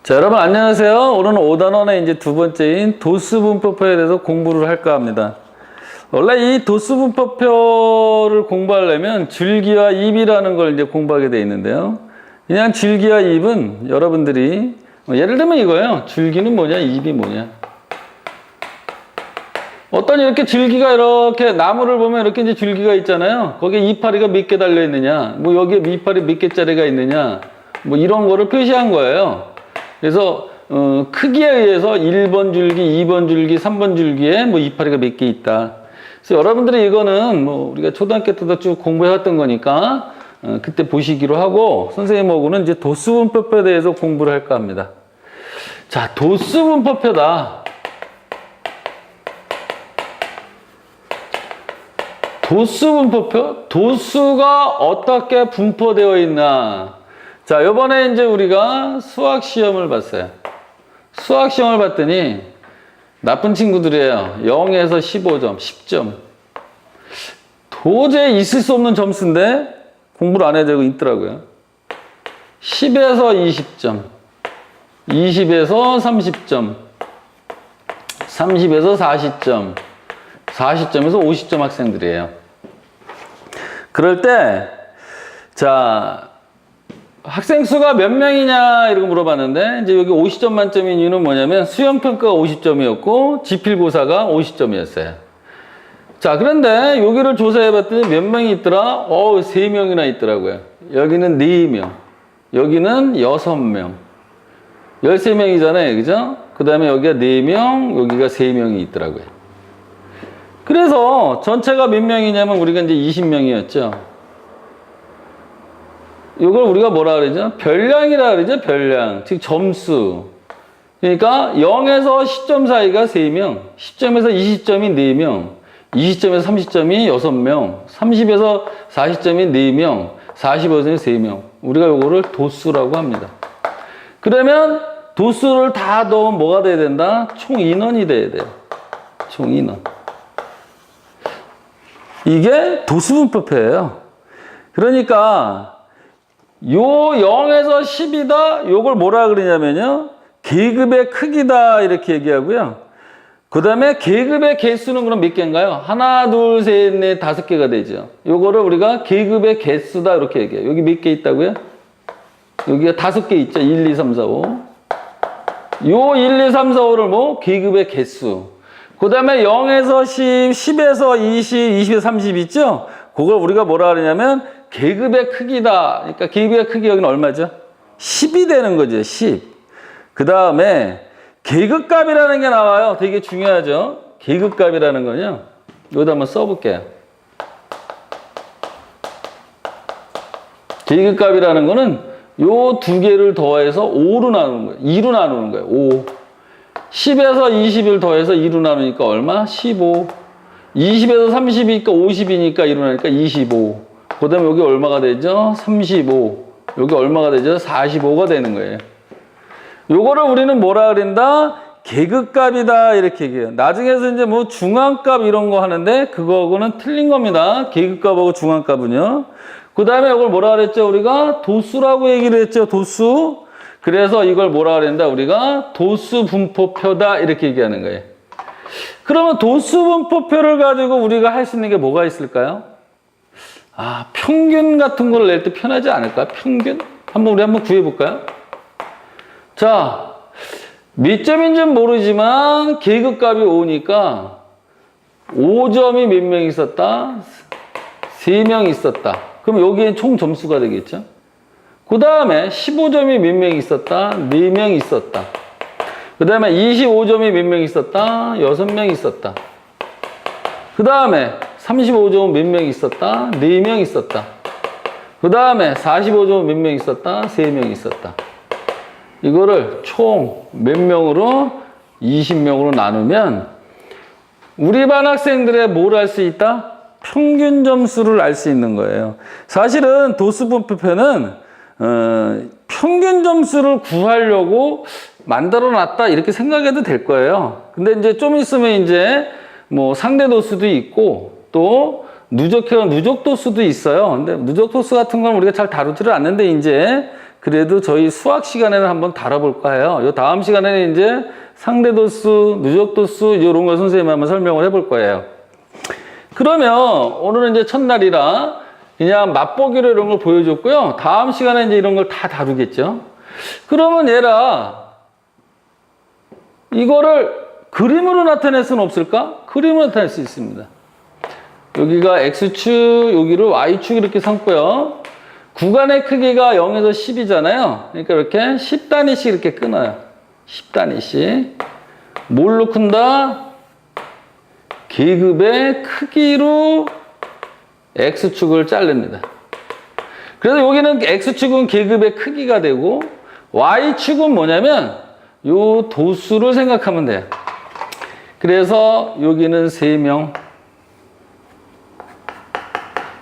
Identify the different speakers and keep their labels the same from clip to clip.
Speaker 1: 자, 여러분 안녕하세요. 오늘은 5단원의 이제 두 번째인 도수 분포표에 대해서 공부를 할까 합니다. 원래 이 도수 분포표를 공부하려면 줄기와 잎이라는 걸 이제 공부하게 돼 있는데요. 그냥 줄기와 잎은 여러분들이 예를 들면 이거예요. 줄기는 뭐냐, 잎이 뭐냐. 어떤 이렇게 줄기가 이렇게 나무를 보면 이렇게 이제 줄기가 있잖아요. 거기에 이파리가 몇 개 달려 있느냐, 뭐 여기에 이파리 몇 개짜리가 있느냐, 뭐 이런 거를 표시한 거예요. 그래서 크기에 의해서 1번 줄기, 2번 줄기, 3번 줄기에 뭐 이파리가 몇 개 있다. 그래서 여러분들이 이거는 뭐 우리가 초등학교 때도 쭉 공부해왔던 거니까 그때 보시기로 하고, 선생님하고는 이제 도수분포표에 대해서 공부를 할까 합니다. 자, 도수분포표다. 도수분포표? 도수가 어떻게 분포되어 있나? 자, 요번에 이제 우리가 수학 시험을 봤어요. 수학 시험을 봤더니 나쁜 친구들이에요. 0에서 15점, 10점. 도저히 있을 수 없는 점수인데 공부를 안 해야 되고 있더라고요. 10에서 20점, 20에서 30점, 30에서 40점, 40점에서 50점 학생들이에요. 그럴 때, 자, 학생 수가 몇 명이냐 이렇게 물어봤는데, 이제 여기 50점 만점인 이유는 뭐냐면 수영평가가 50점이었고 지필고사가 50점이었어요. 자, 그런데 여기를 조사해 봤더니 몇 명이 있더라? 3명이나 있더라고요. 여기는 4명, 여기는 6명, 13명이잖아요. 그죠? 그 다음에 여기가 4명, 여기가 3명이 있더라고요. 그래서 전체가 몇 명이냐면 우리가 이제 20명이었죠. 이걸 우리가 뭐라 그러죠? 별량이라 그러죠? 별량. 즉 점수. 그러니까 0에서 10점 사이가 3명, 10점에서 20점이 4명, 20점에서 30점이 6명, 30에서 40점이 4명, 45에서 3명. 우리가 이거를 도수라고 합니다. 그러면 도수를 다 넣으면 뭐가 돼야 된다? 총 인원이 돼야 돼요. 총 인원. 이게 도수분포표예요. 그러니까 요 0에서 10이다, 요걸 뭐라 그러냐면요, 계급의 크기다 이렇게 얘기하고요. 그 다음에 계급의 개수는 그럼 몇 개인가요? 하나, 둘, 셋, 넷, 5개가 되죠. 요거를 우리가 계급의 개수다 이렇게 얘기해요. 여기 몇 개 있다고요? 여기가 5개 있죠. 1, 2, 3, 4, 5. 요 1, 2, 3, 4, 5를 뭐? 계급의 개수. 그 다음에 0에서 10, 10에서 20, 20에서 30 있죠? 그걸 우리가 뭐라 그러냐면 계급의 크기다. 그러니까 계급의 크기 여기는 얼마죠? 10이 되는 거죠. 10. 그 다음에 계급값이라는 게 나와요. 되게 중요하죠. 계급값이라는 건요, 여기다 한번 써볼게요. 계급값이라는 거는 요 두 개를 더해서 5로 나누는 거예요. 2로 나누는 거예요. 5. 10에서 20을 더해서 2로 나누니까 얼마? 15. 20에서 30이니까 50이니까 2로 나누니까 25. 그 다음에 여기 얼마가 되죠? 35. 여기 얼마가 되죠? 45가 되는 거예요. 요거를 우리는 뭐라 그런다? 계급값이다 이렇게 얘기해요. 나중에서 이제 뭐 중앙값 이런 거 하는데 그거하고는 틀린 겁니다. 계급값하고 중앙값은요. 그 다음에 이걸 뭐라 그랬죠? 우리가 도수라고 얘기를 했죠. 도수. 그래서 이걸 뭐라 그랬다? 우리가 도수 분포표다 이렇게 얘기하는 거예요. 그러면 도수 분포표를 가지고 우리가 할 수 있는 게 뭐가 있을까요? 아, 평균 같은 걸 낼 때 편하지 않을까? 평균? 우리 한번 구해볼까요? 자, 몇 점인지는 모르지만 계급값이 5니까 5점이 몇 명 있었다? 3명 있었다. 그럼 여기엔 총 점수가 되겠죠? 그 다음에 15점이 몇 명 있었다? 4명 있었다. 그 다음에 25점이 몇 명 있었다? 6명 있었다. 그 다음에 35점은 몇 명 있었다? 4명 있었다. 그 다음에 45점은 몇 명 있었다? 3명 있었다. 이거를 총 몇 명으로? 20명으로 나누면 우리 반 학생들의 뭘 알 수 있다? 평균 점수를 알 수 있는 거예요. 사실은 도수분포표는 평균 점수를 구하려고 만들어 놨다 이렇게 생각해도 될 거예요. 근데 이제 좀 있으면 이제 뭐 상대 도수도 있고 또 누적 도수도 있어요. 근데 누적 도수 같은 건 우리가 잘 다루지를 않는데 이제 그래도 저희 수학 시간에는 한번 다뤄볼까 해요. 요 다음 시간에는 이제 상대도수, 누적도수 이런 걸 선생님이 한번 설명을 해볼 거예요. 그러면 오늘은 이제 첫날이라 그냥 맛보기로 이런 걸 보여줬고요. 다음 시간에 이제 이런 걸 다 다루겠죠. 그러면 얘라 이거를 그림으로 나타낼 수는 없을까? 그림으로 나타낼 수 있습니다. 여기가 X축, 여기를 Y축 이렇게 삼고요. 구간의 크기가 0에서 10이잖아요. 그러니까 이렇게 10단위씩 이렇게 끊어요. 10단위씩. 뭘로 큰다? 계급의 크기로 X축을 자릅니다. 그래서 여기는 X축은 계급의 크기가 되고 Y축은 뭐냐면 요 도수를 생각하면 돼요. 그래서 여기는 3명.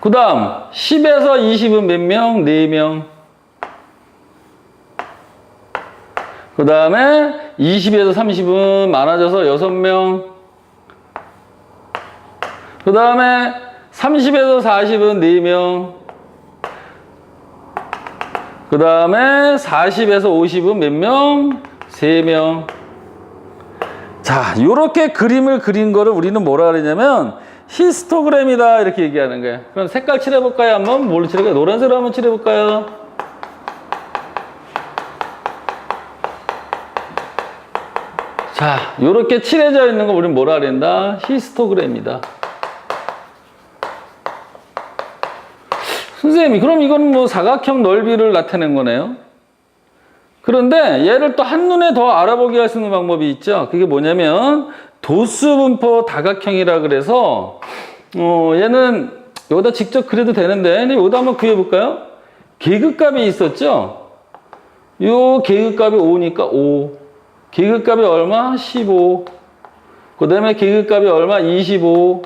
Speaker 1: 그 다음 10에서 20은 몇 명? 4명. 그 다음에 20에서 30은 많아져서 6명. 그 다음에 30에서 40은 4명. 그 다음에 40에서 50은 몇 명? 3명. 자, 요렇게 그림을 그린 거를 우리는 뭐라 그러냐면 히스토그램이다 이렇게 얘기하는 거예요. 그럼 색깔 칠해볼까요? 한번 뭘로 칠해볼까요? 노란색으로 한번 칠해볼까요? 자, 요렇게 칠해져 있는 거 우리는 뭐라 그런다? 히스토그램이다. 선생님, 그럼 이건 뭐 사각형 넓이를 나타낸 거네요. 그런데 얘를 또 한눈에 더 알아보게 할 수 있는 방법이 있죠. 그게 뭐냐면 도수분포 다각형이라 그래서 얘는 여기다 직접 그려도 되는데 여기다 한번 그려볼까요? 계급값이 있었죠. 요 계급값이 5니까 5. 계급값이 얼마? 15. 그 다음에 계급값이 얼마? 25.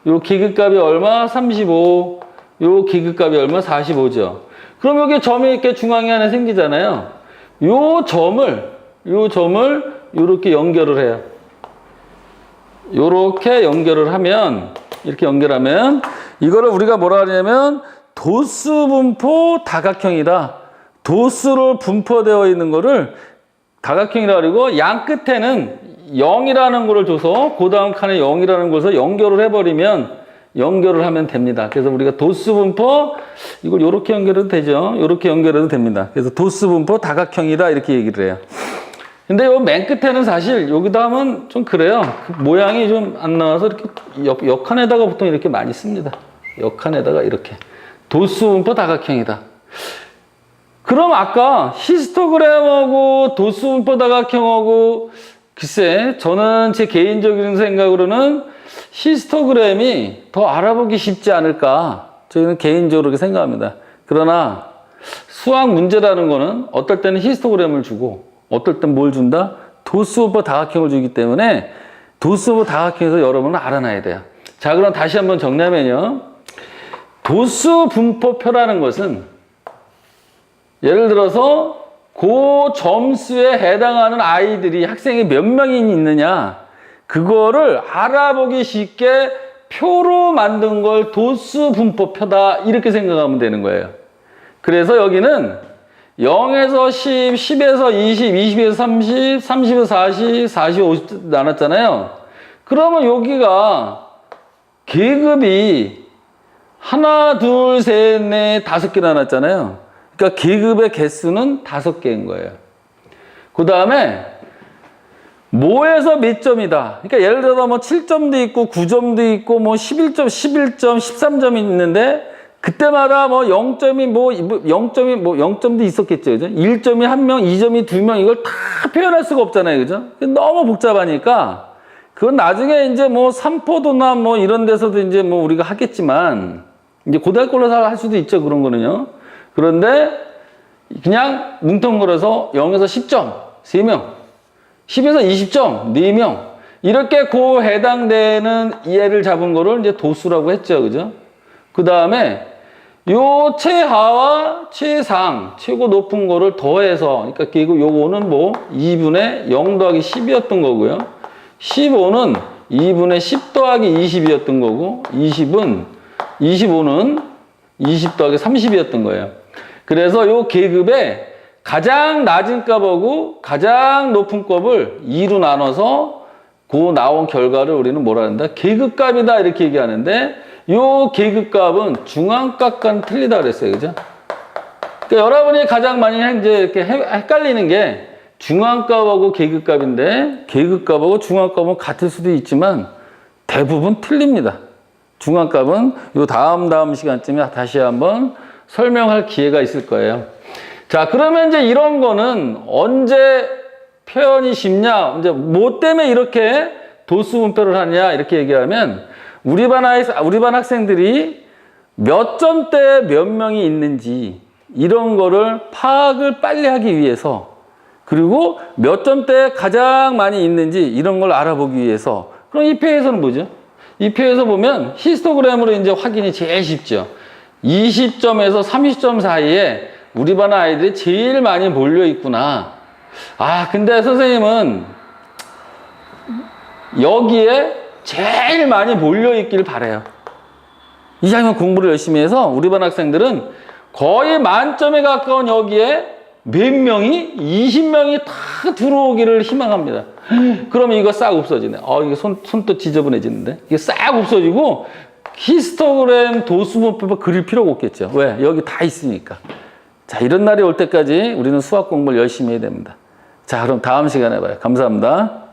Speaker 1: 요 계급값이 얼마? 35. 요 계급값이 얼마? 45죠. 그럼 여기 점이 이렇게 중앙에 하나 생기잖아요. 요 점을 요렇게 연결을 해요. 요렇게 연결을 하면, 이렇게 연결하면, 이거를 우리가 뭐라 하냐면, 도수분포 다각형이다. 도수로 분포되어 있는 거를 다각형이라 그러고, 양 끝에는 0이라는 거를 줘서, 그 다음 칸에 0이라는 것을 연결을 해버리면, 연결을 하면 됩니다. 그래서 우리가 도수분포, 이걸 요렇게 연결해도 되죠. 요렇게 연결해도 됩니다. 그래서 도수분포 다각형이다. 이렇게 얘기를 해요. 근데 요 맨 끝에는 사실 여기다 하면 좀 그래요. 그 모양이 좀 안 나와서 이렇게 역한에다가 보통 이렇게 많이 씁니다. 역한에다가 이렇게. 도수분포 다각형이다. 그럼 아까 히스토그램하고 도수분포 다각형하고 글쎄 저는 제 개인적인 생각으로는 히스토그램이 더 알아보기 쉽지 않을까 저는 개인적으로 그렇게 생각합니다. 그러나 수학 문제라는 거는 어떨 때는 히스토그램을 주고 어떨 땐 뭘 준다? 도수분포 다각형을 주기 때문에 도수분포 다각형에서 여러분은 알아놔야 돼요. 자, 그럼 다시 한번 정리하면요. 도수분포표라는 것은 예를 들어서 그 점수에 해당하는 아이들이 학생이 몇 명이 있느냐 그거를 알아보기 쉽게 표로 만든 걸 도수분포표다 이렇게 생각하면 되는 거예요. 그래서 여기는 0에서 10, 10에서 20, 20에서 30, 30에서 40, 40에서 50 나눴잖아요. 그러면 여기가 계급이 하나, 둘, 셋, 넷, 5개 나눴잖아요. 그러니까 계급의 개수는 5개인 거예요. 그 다음에 뭐에서 몇 점이다. 그러니까 예를 들어서 뭐 7점도 있고 9점도 있고 뭐 11점, 11점, 13점이 있는데 그때마다 뭐 0점도 있었겠죠. 그죠? 1점이 1명, 2점이 2명 이걸 다 표현할 수가 없잖아요. 그죠? 너무 복잡하니까 그건 나중에 이제 뭐 삼포도나 뭐 이런 데서도 이제 뭐 우리가 하겠지만 이제 고등학교로 할 수도 있죠. 그런 거는요. 그런데 그냥 뭉텅거려서 0에서 10점, 3명, 10에서 20점, 4명 이렇게 그 해당되는 얘를 잡은 거를 이제 도수라고 했죠. 그죠? 그 다음에 요 최하와 최상, 최고 높은 거를 더해서, 그러니까 결국 요거는 뭐 2분의 0 더하기 10이었던 거고요. 15는 2분의 10 더하기 20이었던 거고, 25는 20 더하기 30이었던 거예요. 그래서 요 계급에 가장 낮은 값하고 가장 높은 값을 2로 나눠서 그 나온 결과를 우리는 뭐라 한다? 계급값이다 이렇게 얘기하는데 요 계급값은 중앙값과는 틀리다 그랬어요. 그죠? 그러니까 여러분이 가장 많이 이제 이렇게 헷갈리는 게 중앙값하고 계급값인데 계급값하고 중앙값은 같을 수도 있지만 대부분 틀립니다. 중앙값은 요 다음 시간쯤에 다시 한번 설명할 기회가 있을 거예요. 자, 그러면 이제 이런 거는 언제 표현이 쉽냐? 이제 뭐 때문에 이렇게 도수 분표를 하냐? 이렇게 얘기하면 우리 반 학생들이 몇 점대에 몇 명이 있는지 이런 거를 파악을 빨리 하기 위해서 그리고 몇 점대에 가장 많이 있는지 이런 걸 알아보기 위해서 그럼 이 표에서는 뭐죠? 이 표에서 보면 히스토그램으로 이제 확인이 제일 쉽죠. 20점에서 30점 사이에 우리 반 아이들이 제일 많이 몰려 있구나. 아, 근데 선생님은 여기에 제일 많이 몰려 있길 바래요. 이왕이면 공부를 열심히 해서 우리 반 학생들은 거의 만점에 가까운 여기에 몇 명이 20명이 다 들어오기를 희망합니다. 그러면 이거 싹 없어지네. 이거 손도 지저분해지는데. 이게 싹 없어지고 히스토그램 도수분표 그릴 필요가 없겠죠. 왜? 여기 다 있으니까. 자, 이런 날이 올 때까지 우리는 수학 공부를 열심히 해야 됩니다. 자, 그럼 다음 시간에 봐요. 감사합니다.